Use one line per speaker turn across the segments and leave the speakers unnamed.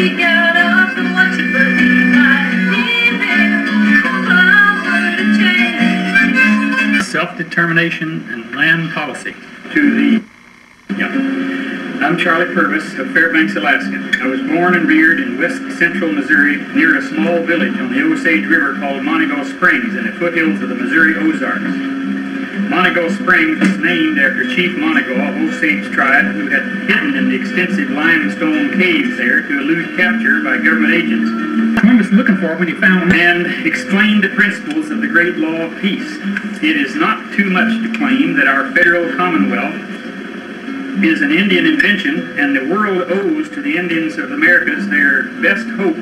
He got up and watched it, but he might leave him. Power to change.
Self-determination and land policy. I'm Charlie Purvis of Fairbanks, Alaska. I was born and reared in west central Missouri near a small village on the Osage River called Montego Springs in the foothills of the Missouri Ozarks. Montego Springs was named after Chief Montego of Osage tribe who had hidden in the extensive limestone caves there to elude capture by government agents. One was looking for it when he found and explained the principles of the great law of peace. It is not too much to claim that our federal commonwealth is an Indian invention, and the world owes to the Indians of Americas their best hope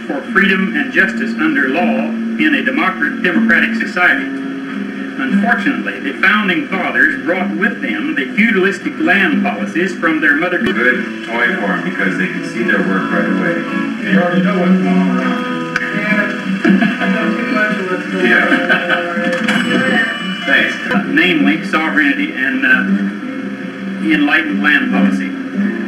for freedom and justice under law in a democratic society. Unfortunately, the founding fathers brought with them the feudalistic land policies from their mother.
Good toy for them because they can see their work right away.
You already know what's going on.
Yeah. Thanks.
Namely, sovereignty and enlightened land policy.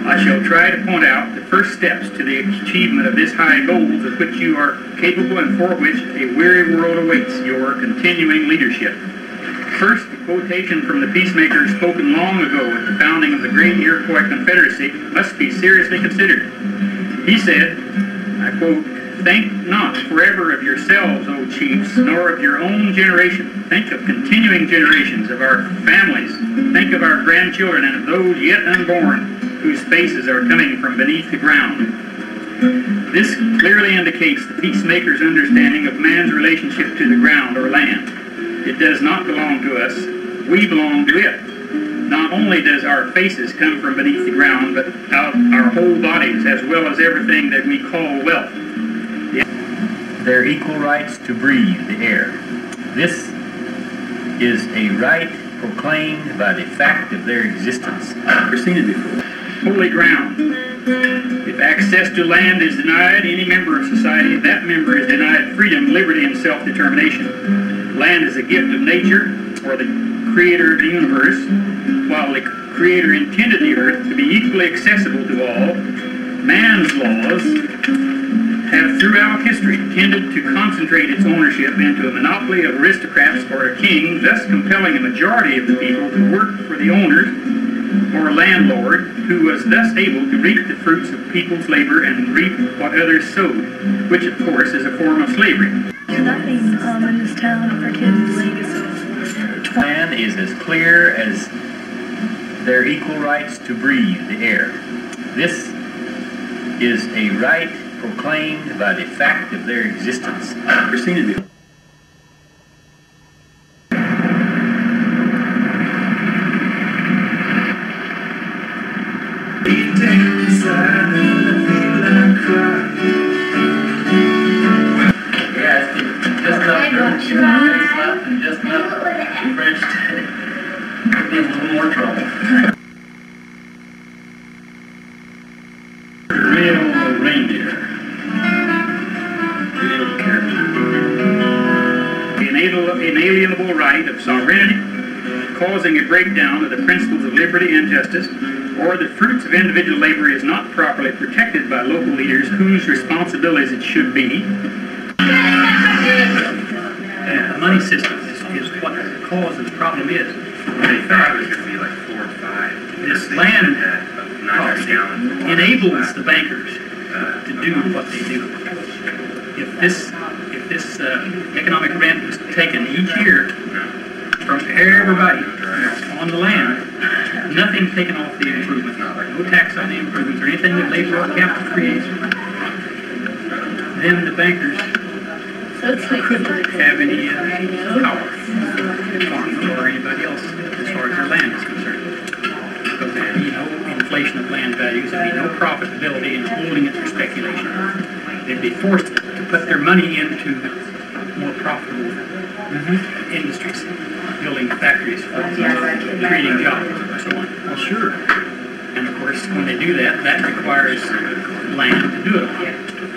I shall try to point out the first steps to the achievement of this high goals of which you are capable and for which a weary world awaits your continuing leadership. First, the quotation from the peacemaker spoken long ago at the founding of the great Iroquois Confederacy must be seriously considered. He said, I quote, "Think not forever of yourselves, O chiefs, nor of your own generation. Think of continuing generations, of our families. Think of our grandchildren and of those yet unborn, whose faces are coming from beneath the ground." This clearly indicates the peacemaker's understanding of man's relationship to the ground or land. It does not belong to us. We belong to it. Not only does our faces come from beneath the ground, but out our whole bodies, as well as everything that we call wealth.
Their equal rights to breathe the air. This is a right proclaimed by the fact of their existence.
Preceded before. Holy ground. If access to land is denied any member of society, that member is denied freedom, liberty, and self-determination. Land is a gift of nature, or the creator of the universe. While the creator intended the earth to be equally accessible to all, man's laws have throughout history tended to concentrate its ownership into a monopoly of aristocrats or a king, thus compelling a majority of the people to work for the owner or landlord, who was thus able to reap the fruits of people's labor and reap what others sowed, which of course is a form of slavery.
Nothing in this town for kids.
Land is as clear as their equal rights to breathe the air. This is a right proclaimed by the fact of their existence.
Preceded before.
Just enough French to be in a little more trouble.
Real reindeer. Real caribou. The inalienable right of sovereignty, causing a breakdown of the principles of liberty and justice, or the fruits of individual labor is not properly protected by local leaders whose responsibilities it should be. The money system is what the cause of the problem is.
I thought it was going to be like 4 or 5.
This land policy enables the bankers to do what they do. If this economic rent was taken each year from everybody on the land, nothing taken off the improvement, no tax on the improvements or anything that labor or capital creates, then the bankers couldn't have any power or anybody else as far as their land is concerned. Because there'd be no inflation of land values, there'd be no profitability in holding it for speculation. They'd be forced to put their money into more profitable industries, building factories, creating jobs, and so on. Well, sure.
And of course, when they do that, that requires land to do it on.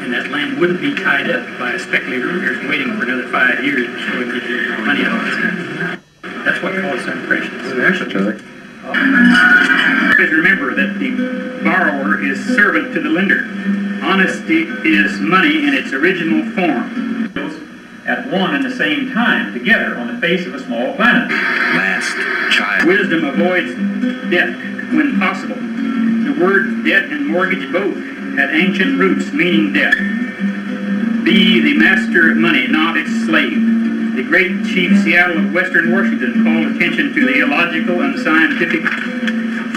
And that land wouldn't be tied up by a speculator who's waiting for another 5 years before he gets his money out of his hand. That's what caused some impressions. Remember that the borrower is servant to the lender.
Honesty is money in its original form.
At one and the same time, together, on the face of a small planet.
Last child.
Wisdom avoids debt when possible. The words debt and mortgage both had ancient roots meaning debt. Be the master of money, not its slave. The great Chief Seattle of Western Washington called attention to the illogical and scientific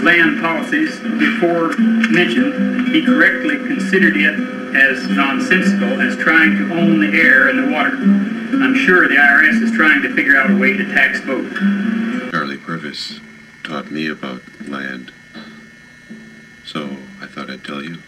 land policies before mentioned. He correctly considered it as nonsensical as trying to own the air and the water. I'm sure the IRS is trying to figure out a way to tax both.
Charlie Purvis taught me about land, so I thought I'd tell you.